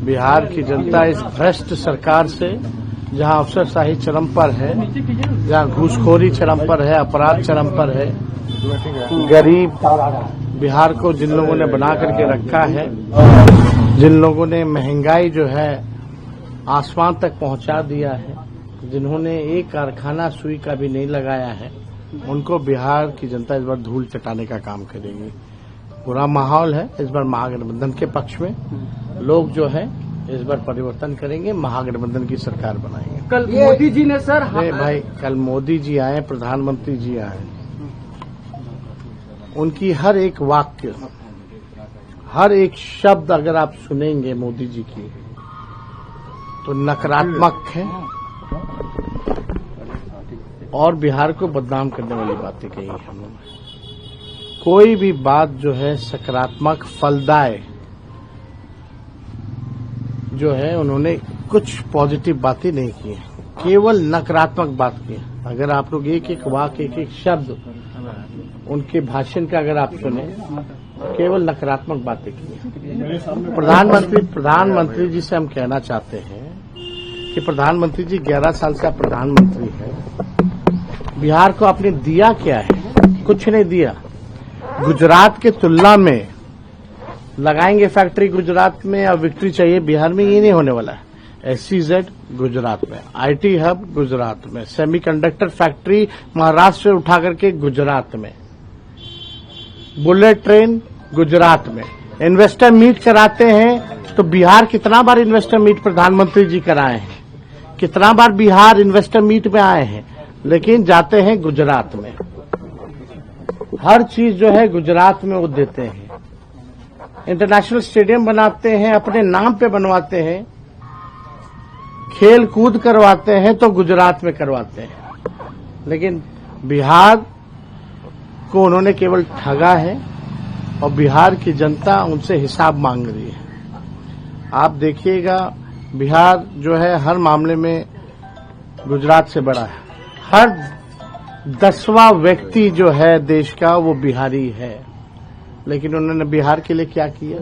बिहार की जनता इस भ्रष्ट सरकार से, जहां अफसरशाही चरम पर है, जहां घूसखोरी चरम पर है, अपराध चरम पर है, गरीब बिहार को जिन लोगों ने बना करके रखा है, जिन लोगों ने महंगाई जो है आसमान तक पहुंचा दिया है, जिन्होंने एक कारखाना सुई का भी नहीं लगाया है, उनको बिहार की जनता इस बार धूल चटाने का काम करेगी। बुरा माहौल है इस बार महागठबंधन के पक्ष में। लोग जो है इस बार परिवर्तन करेंगे, महागठबंधन की सरकार बनाएंगे। कल मोदी जी ने सर भाई कल मोदी जी आए, प्रधानमंत्री जी आए, उनकी हर एक वाक्य, हर एक शब्द अगर आप सुनेंगे मोदी जी की तो नकारात्मक है और बिहार को बदनाम करने वाली बातें कही है उन्होंने। कोई भी बात जो है सकारात्मक फलदाय जो है, उन्होंने कुछ पॉजिटिव बातें नहीं की है, केवल नकारात्मक बात की है। अगर आप लोग एक एक वाक्य, एक एक शब्द उनके भाषण का अगर आप सुने, केवल नकारात्मक बातें की है। प्रधानमंत्री जी से हम कहना चाहते हैं कि प्रधानमंत्री जी 11 साल से आप प्रधानमंत्री हैं, बिहार को आपने दिया क्या है? कुछ नहीं दिया। गुजरात के तुलना में लगाएंगे फैक्ट्री गुजरात में, अब विक्ट्री चाहिए बिहार में, ये नहीं होने वाला है। SEZ गुजरात में, IT हब गुजरात में, सेमीकंडक्टर फैक्ट्री महाराष्ट्र से उठा करके गुजरात में, बुलेट ट्रेन गुजरात में। इन्वेस्टर मीट कराते हैं तो बिहार कितना बार इन्वेस्टर मीट प्रधानमंत्री जी कराए हैं, कितना बार बिहार इन्वेस्टर मीट में आए हैं, लेकिन जाते हैं गुजरात में। हर चीज जो है गुजरात में वो देते हैं। इंटरनेशनल स्टेडियम बनाते हैं, अपने नाम पे बनवाते हैं, खेल कूद करवाते हैं तो गुजरात में करवाते हैं, लेकिन बिहार को उन्होंने केवल ठगा है और बिहार की जनता उनसे हिसाब मांग रही है। आप देखिएगा बिहार जो है हर मामले में गुजरात से बड़ा है। हर 10वां व्यक्ति जो है देश का वो बिहारी है, लेकिन उन्होंने बिहार के लिए क्या किया?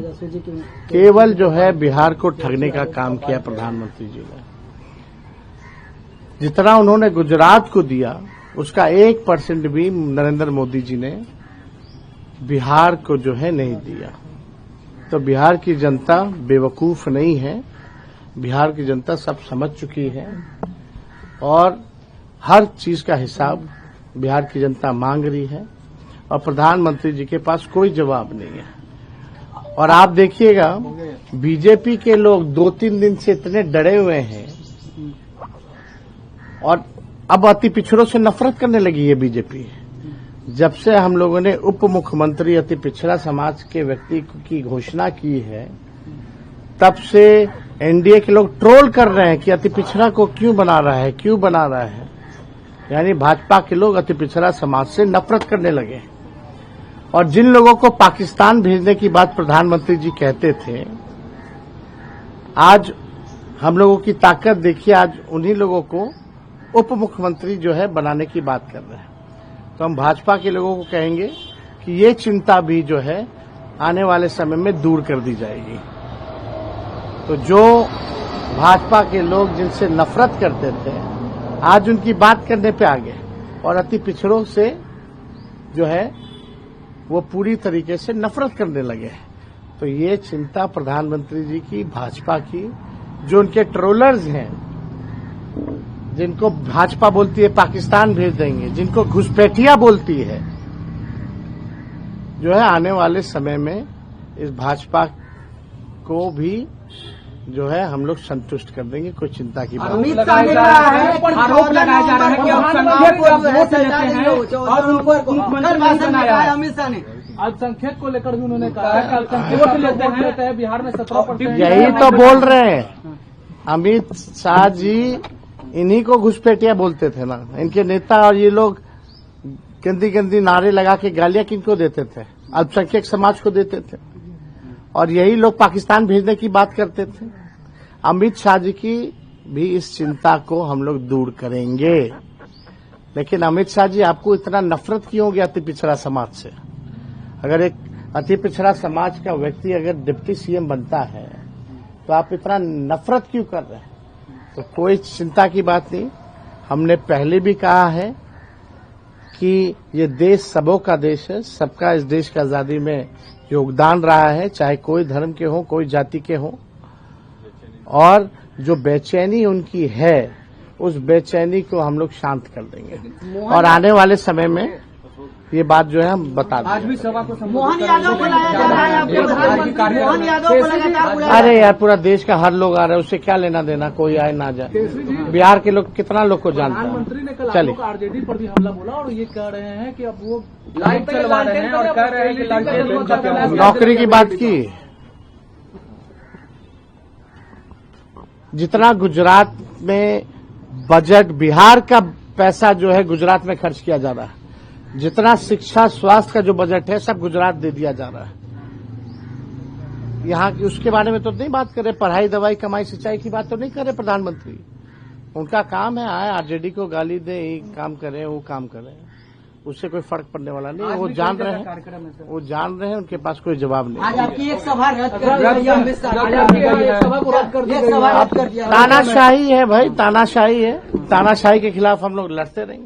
केवल जो है बिहार को ठगने का काम किया प्रधानमंत्री जी ने। जितना उन्होंने गुजरात को दिया उसका 1% भी नरेंद्र मोदी जी ने बिहार को जो है नहीं दिया। तो बिहार की जनता बेवकूफ नहीं है, बिहार की जनता सब समझ चुकी है और हर चीज का हिसाब बिहार की जनता मांग रही है और प्रधानमंत्री जी के पास कोई जवाब नहीं है। और आप देखिएगा बीजेपी के लोग 2-3 दिन से इतने डरे हुए हैं और अब अति पिछड़ों से नफरत करने लगी है बीजेपी। जब से हम लोगों ने उप मुख्यमंत्री अति पिछड़ा समाज के व्यक्ति की घोषणा की है, तब से एनडीए के लोग ट्रोल कर रहे हैं कि अति पिछड़ा को क्यों बना रहा है, क्यों बना रहा है। यानी भाजपा के लोग अति पिछड़ा समाज से नफरत करने लगे। और जिन लोगों को पाकिस्तान भेजने की बात प्रधानमंत्री जी कहते थे, आज हम लोगों की ताकत देखिए, आज उन्हीं लोगों को उप मुख्यमंत्री जो है बनाने की बात कर रहे हैं। तो हम भाजपा के लोगों को कहेंगे कि ये चिंता भी जो है आने वाले समय में दूर कर दी जाएगी। तो जो भाजपा के लोग जिनसे नफरत करते थे, आज उनकी बात करने पे आ गए और अति पिछड़ों से जो है वो पूरी तरीके से नफरत करने लगे। तो ये चिंता प्रधानमंत्री जी की, भाजपा की, जो उनके ट्रोलर्स हैं, जिनको भाजपा बोलती है पाकिस्तान भेज देंगे, जिनको घुसपैठिया बोलती है, जो है आने वाले समय में इस भाजपा को भी जो है हम लोग संतुष्ट कर देंगे। कोई चिंता की बात नहीं। आरोप लगाया जा रहा है कि अल्पसंख्यक को वोट लेते हैं और उनको मुख्यमंत्री बनाया है। अमित शाह ने अल्पसंख्यक को लेकर भी उन्होंने कहा है कि अल्पसंख्यक वोट लेते हैं बिहार में 17%। यही तो बोल रहे हैं अमित शाह जी, इन्हीं को घुसपैठिया बोलते थे ना इनके नेता। और ये लोग गंदी गंदी नारे लगा के गालियां किनको देते थे? अल्पसंख्यक समाज को देते थे। और यही लोग पाकिस्तान भेजने की बात करते थे। अमित शाह जी की भी इस चिंता को हम लोग दूर करेंगे। लेकिन अमित शाह जी, आपको इतना नफरत क्यों हो गया अति पिछड़ा समाज से? अगर एक अति पिछड़ा समाज का व्यक्ति अगर डिप्टी सीएम बनता है तो आप इतना नफरत क्यों कर रहे हैं? तो कोई चिंता की बात नहीं। हमने पहले भी कहा है कि ये देश सबों का देश है, सबका इस देश की आजादी में योगदान रहा है, चाहे कोई धर्म के हो, कोई जाति के हो। और जो बेचैनी उनकी है, उस बेचैनी को हम लोग शांत कर देंगे और आने वाले समय में ये बात जो है हम बता देंगे। आज भी सभा को मोहन यादव को लाया जा रहा है मोहन यादव को लगातार बुलाया। अरे यार, पूरा देश का हर लोग आ रहा है, उससे क्या लेना देना, कोई आए ना जाए। बिहार के लोग कितना लोग को जानते प्रधानमंत्री ने कल हैं। चलिए, आरजेडी पर भी हमला बोला और ये कह रहे हैं कि अब वो लाइट चलवा रहे हैं और कह रहे हैं कि लड़के नौकरी की बात की। जितना गुजरात में बजट, बिहार का पैसा जो है गुजरात में खर्च किया जा रहा है, जितना शिक्षा स्वास्थ्य का जो बजट है सब गुजरात दे दिया जा रहा है। यहाँ की उसके बारे में तो नहीं बात करें, पढ़ाई दवाई कमाई सिंचाई की बात तो नहीं करे प्रधानमंत्री। उनका काम है आए आरजेडी को गाली दे, ये काम करें वो काम करें, उससे कोई फर्क पड़ने वाला नहीं। वो जान रहे हैं, वो जान रहे हैं, उनके पास कोई जवाब नहीं। आज आपकी एक सभा रद्द कर दी है अमित शाह। सभा को रद्द कर एक सभा रद्द कर दिया। तानाशाही है भाई, तानाशाही है। तानाशाही के खिलाफ हम लोग लड़ते रहेंगे।